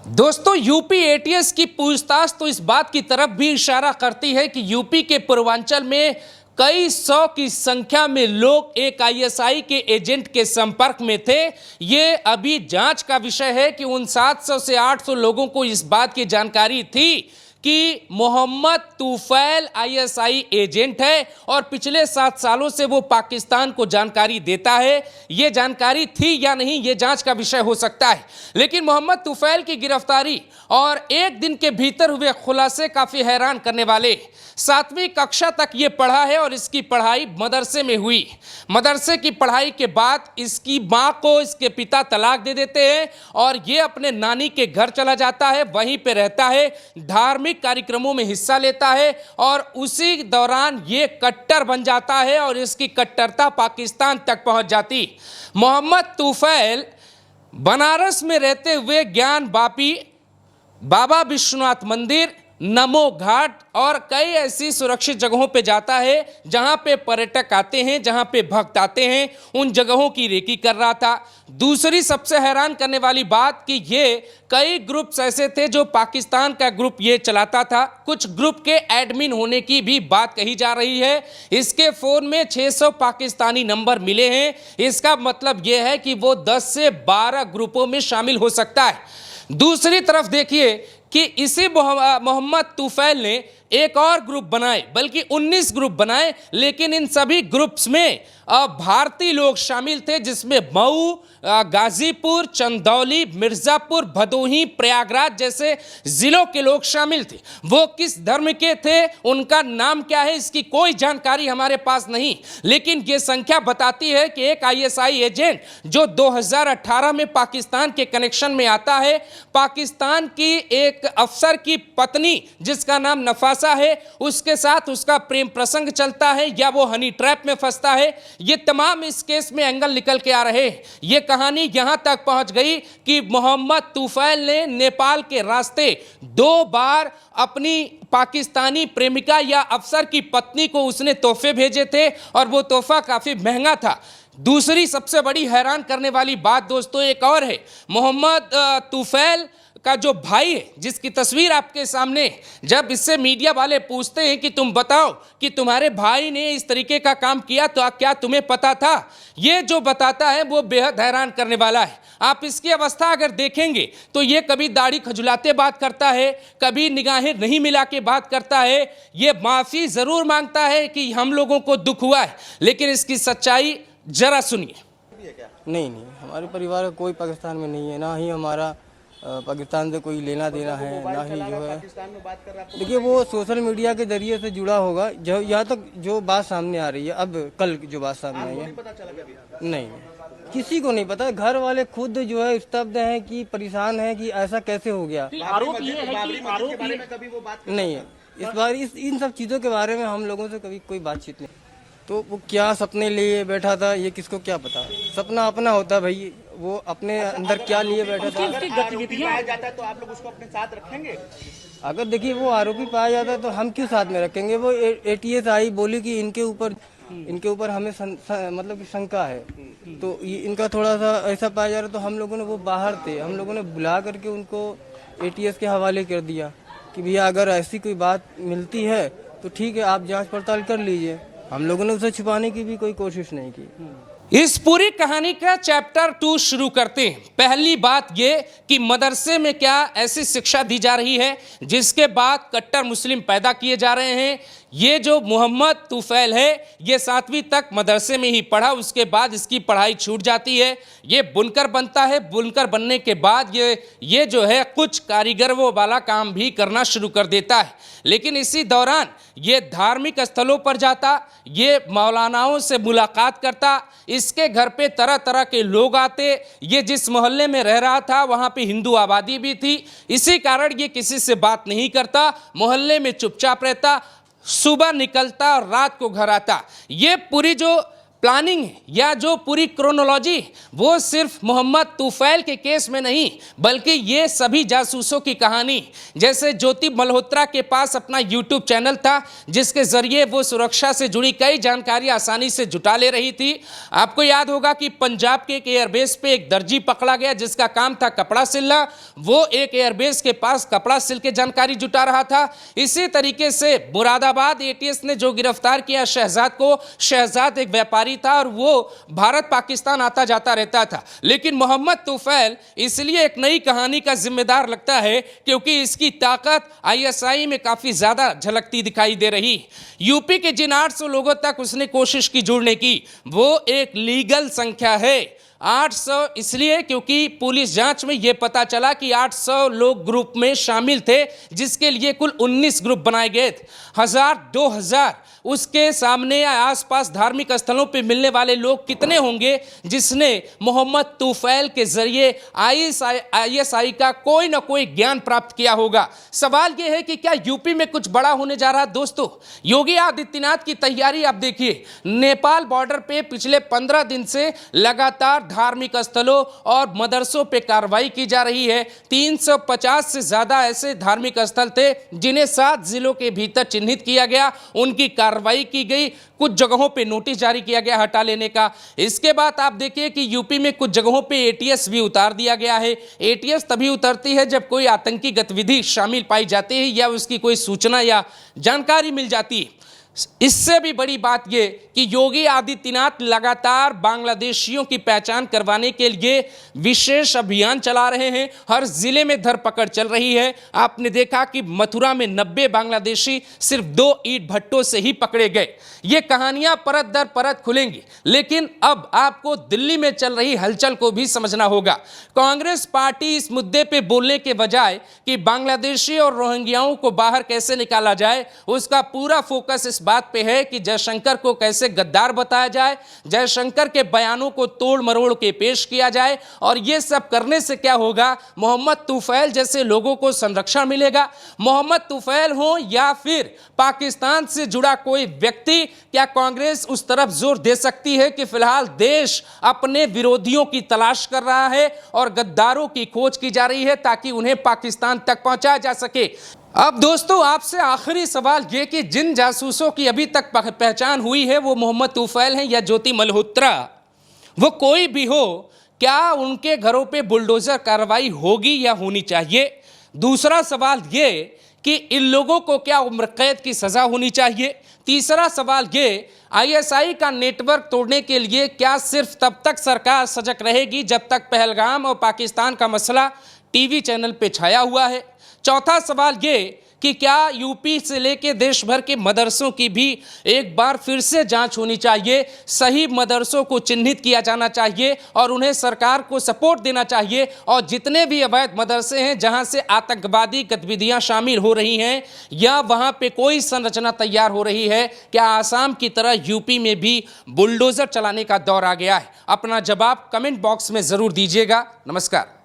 दोस्तों, UP ATS की पूछताछ तो इस बात की तरफ भी इशारा करती है कि यूपी के पूर्वांचल में कई सौ की संख्या में लोग एक आईएसआई के एजेंट के संपर्क में थे। ये अभी जांच का विषय है कि उन 700 से 800 लोगों को इस बात की जानकारी थी कि मोहम्मद तुफैल आईएसआई एजेंट है और पिछले 7 सालों से वो पाकिस्तान को जानकारी देता है। ये जानकारी थी या नहीं, ये जांच का विषय हो सकता है। लेकिन मोहम्मद तुफैल की गिरफ्तारी और एक दिन के भीतर हुए खुलासे काफी हैरान करने वाले। 7वीं कक्षा तक ये पढ़ा है और इसकी पढ़ाई मदरसे में हुई। मदरसे की पढ़ाई के बाद इसकी मां को इसके पिता तलाक दे देते हैं और ये अपने नानी के घर चला जाता है, वहीं पे रहता है, धार्मिक कार्यक्रमों में हिस्सा लेता है और उसी दौरान ये कट्टर बन जाता है और इसकी कट्टरता पाकिस्तान तक पहुंच जाती। मोहम्मद तुफैल बनारस में रहते हुए ज्ञान वापी, बाबा विश्वनाथ मंदिर, नमो घाट और कई ऐसी सुरक्षित जगहों पे जाता है जहां पे पर्यटक आते हैं, जहां पे भक्त आते हैं। उन जगहों की रेकी कर रहा था। दूसरी सबसे हैरान करने वाली बात कि ये कई ग्रुप्स ऐसे थे जो पाकिस्तान का ग्रुप ये चलाता था। कुछ ग्रुप के एडमिन होने की भी बात कही जा रही है। इसके फ़ोन में 600 पाकिस्तानी नंबर मिले हैं। इसका मतलब ये है कि वो 10 से 12 ग्रुपों में शामिल हो सकता है। दूसरी तरफ देखिए कि इसी मोहम्मद तुफैल ने एक और ग्रुप बनाए, बल्कि 19 ग्रुप बनाए, लेकिन इन सभी ग्रुप्स में भारतीय लोग शामिल थे, जिसमें मऊ, गाजीपुर, चंदौली, मिर्जापुर, भदोही, प्रयागराज जैसे जिलों के लोग शामिल थे। वो किस धर्म के थे, उनका नाम क्या है, इसकी कोई जानकारी हमारे पास नहीं। लेकिन ये संख्या बताती है कि एक आईएसआई एजेंट जो 2018 में पाकिस्तान के कनेक्शन में आता है, पाकिस्तान की एक अफसर की पत्नी जिसका नाम नफासा है, उसके साथ उसका प्रेम प्रसंग चलता है या वो हनी ट्रैप में फंसता है। ये तमाम इस केस में एंगल निकल के आ रहे हैं। ये कहानी यहां तक पहुंच गई कि मोहम्मद तुफैल ने नेपाल के रास्ते 2 बार अपनी पाकिस्तानी प्रेमिका या अफसर की पत्नी को उसने तोहफे भेजे थे और वो तोहफा काफी महंगा था। दूसरी सबसे बड़ी हैरान करने वाली बात दोस्तों एक और है। मोहम्मद तुफैल का जो भाई है, जिसकी तस्वीर आपके सामने, जब इससे मीडिया वाले पूछते हैं कि तुम बताओ कि तुम्हारे भाई ने इस तरीके का काम किया तो क्या तुम्हें पता था, ये जो बताता है वो बेहद हैरान करने वाला है। आप इसकी अवस्था अगर देखेंगे तो ये कभी दाढ़ी खजुलाते बात करता है, कभी निगाहें नहीं मिला के बात करता है। ये माफ़ी ज़रूर मांगता है कि हम लोगों को दुख हुआ है, लेकिन इसकी सच्चाई जरा सुनिए। नहीं, हमारे परिवार का कोई पाकिस्तान में नहीं है, ना ही हमारा पाकिस्तान से कोई लेना देना है, ना ही जो है। देखिए, वो सोशल मीडिया के जरिए से जुड़ा होगा। जो यहाँ तक जो बात सामने आ रही है, अब कल जो बात सामने आई है, नहीं, किसी को नहीं पता। घर वाले खुद जो है स्तब्ध हैं कि परेशान हैं कि ऐसा कैसे हो गया। आरोप ये है कि नहीं है इस बार इन सब चीज़ों के बारे में हम लोगों से कभी कोई बातचीत नहीं। तो वो क्या सपने लिए बैठा था, ये किसको क्या पता। सपना अपना होता है भाई, वो अपने अंदर क्या लिए बैठा था। अगर आरोपी पाया जाता है तो आप लोग उसको अपने साथ रखेंगे? अगर देखिए वो आरोपी पाया जाता है तो हम क्यों साथ में रखेंगे। वो एटीएस आई बोली कि इनके ऊपर हमें मतलब कि शंका है, तो इनका थोड़ा सा ऐसा पाया जा रहा है। तो हम लोगों ने, वो बाहर थे, हम लोगों ने बुला करके उनको एटीएस के हवाले कर दिया कि भैया अगर ऐसी कोई बात मिलती है तो ठीक है, आप जांच पड़ताल कर लीजिए। हम लोगों ने उसे छुपाने की भी कोई कोशिश नहीं की। इस पूरी कहानी का चैप्टर 2 शुरू करते हैं। पहली बात ये कि मदरसे में क्या ऐसी शिक्षा दी जा रही है जिसके बाद कट्टर मुस्लिम पैदा किए जा रहे हैं। ये जो मोहम्मद तुफैल है, ये 7वीं तक मदरसे में ही पढ़ा, उसके बाद इसकी पढ़ाई छूट जाती है। ये बुनकर बनता है। बुनकर बनने के बाद ये जो है कुछ कारीगरों वाला काम भी करना शुरू कर देता है। लेकिन इसी दौरान ये धार्मिक स्थलों पर जाता, ये मौलानाओं से मुलाकात करता, इसके घर पे तरह तरह के लोग आते। ये जिस मोहल्ले में रह रहा था वहाँ पे हिंदू आबादी भी थी, इसी कारण ये किसी से बात नहीं करता, मोहल्ले में चुपचाप रहता, सुबह निकलता और रात को घर आता। ये पूरी जो प्लानिंग या जो पूरी क्रोनोलॉजी वो सिर्फ मोहम्मद तुफैल के केस में नहीं बल्कि ये सभी जासूसों की कहानी। जैसे ज्योति मल्होत्रा के पास अपना यूट्यूब चैनल था जिसके जरिए वो सुरक्षा से जुड़ी कई जानकारी आसानी से जुटा ले रही थी। आपको याद होगा कि पंजाब के एक एयरबेस पे एक दर्जी पकड़ा गया जिसका काम था कपड़ा सिलना। वो एक एयरबेस के पास कपड़ा सिल के जानकारी जुटा रहा था। इसी तरीके से मुरादाबाद एटीएस ने जो गिरफ्तार किया शहजाद एक व्यापारी था और वो भारत पाकिस्तान आता जाता रहता था। लेकिन मोहम्मद तुफैल इसलिए एक नई कहानी का जिम्मेदार लगता है क्योंकि इसकी ताकत आईएसआई में काफी ज्यादा झलकती दिखाई दे रही। यूपी के जिन 800 लोगों तक उसने कोशिश की जुड़ने की वो एक लीगल संख्या है। 800 इसलिए क्योंकि पुलिस जांच में यह पता चला कि 800 लोग ग्रुप में शामिल थे जिसके लिए कुल 19 ग्रुप बनाए गए थे। 1000-2000 उसके सामने या आसपास धार्मिक स्थलों पे मिलने वाले लोग कितने होंगे जिसने मोहम्मद तुफैल के जरिए आईएसआई का कोई ना कोई ज्ञान प्राप्त किया होगा। सवाल यह है कि क्या यूपी में कुछ बड़ा होने जा रहा है। दोस्तों, योगी आदित्यनाथ की तैयारी आप देखिए। नेपाल बॉर्डर पे पिछले 15 दिन से लगातार धार्मिक स्थलों और मदरसों पे कार्रवाई की जा रही है। 350 से ज्यादा ऐसे धार्मिक स्थल थे जिन्हें 7 जिलों के भीतर चिन्हित किया गया, उनकी कार्रवाई की गई, कुछ जगहों पे नोटिस जारी किया गया हटा लेने का। इसके बाद आप देखिए कि यूपी में कुछ जगहों पे एटीएस भी उतार दिया गया है। एटीएस तभी उतरती है जब कोई आतंकी गतिविधि शामिल पाई जाती है या उसकी कोई सूचना या जानकारी मिल जाती है। इससे भी बड़ी बात यह कि योगी आदित्यनाथ लगातार बांग्लादेशियों की पहचान करवाने के लिए विशेष अभियान चला रहे हैं। हर जिले में धरपकड़ चल रही है। आपने देखा कि मथुरा में 90 बांग्लादेशी सिर्फ 2 ईंट भट्टों से ही पकड़े गए। ये कहानियां परत दर परत खुलेंगी, लेकिन अब आपको दिल्ली में चल रही हलचल को भी समझना होगा। कांग्रेस पार्टी इस मुद्दे पे बोलने के बजाय कि बांग्लादेशी और रोहिंग्याओं को बाहर कैसे निकाला जाए, उसका पूरा फोकस इस बात पे है कि जयशंकर को कैसे गद्दार बताया जाए, जयशंकर के बयानों को तोड़ मरोड़ के पेश किया जाए। और ये सब करने से क्या होगा, मोहम्मद तुफैल जैसे लोगों को संरक्षण मिलेगा। मोहम्मद तुफैल हो या फिर पाकिस्तान से जुड़ा कोई व्यक्ति, क्या कांग्रेस उस तरफ जोर दे सकती है कि फिलहाल देश अपने विरोधियों की तलाश कर रहा है और गद्दारों की खोज की जा रही है ताकि उन्हें पाकिस्तान तक पहुंचाया जा सके। अब दोस्तों, आपसे आखिरी सवाल यह कि जिन जासूसों की अभी तक पहचान हुई है वो मोहम्मद तुफैल हैं या ज्योति मल्होत्रा, वो कोई भी हो, क्या उनके घरों पे बुलडोजर कार्रवाई होगी या होनी चाहिए? दूसरा सवाल ये कि इन लोगों को क्या उम्र कैद की सजा होनी चाहिए? तीसरा सवाल ये, आईएसआई का नेटवर्क तोड़ने के लिए क्या सिर्फ तब तक सरकार सजग रहेगी जब तक पहलगाम और पाकिस्तान का मसला टीवी चैनल पे छाया हुआ है? चौथा सवाल ये कि क्या यूपी से लेके देश भर के मदरसों की भी एक बार फिर से जांच होनी चाहिए, सही मदरसों को चिन्हित किया जाना चाहिए और उन्हें सरकार को सपोर्ट देना चाहिए। और जितने भी अवैध मदरसे हैं जहां से आतंकवादी गतिविधियां शामिल हो रही हैं या वहां पे कोई संरचना तैयार हो रही है, क्या आसाम की तरह यूपी में भी बुलडोजर चलाने का दौर आ गया है? अपना जवाब कमेंट बॉक्स में जरूर दीजिएगा। नमस्कार।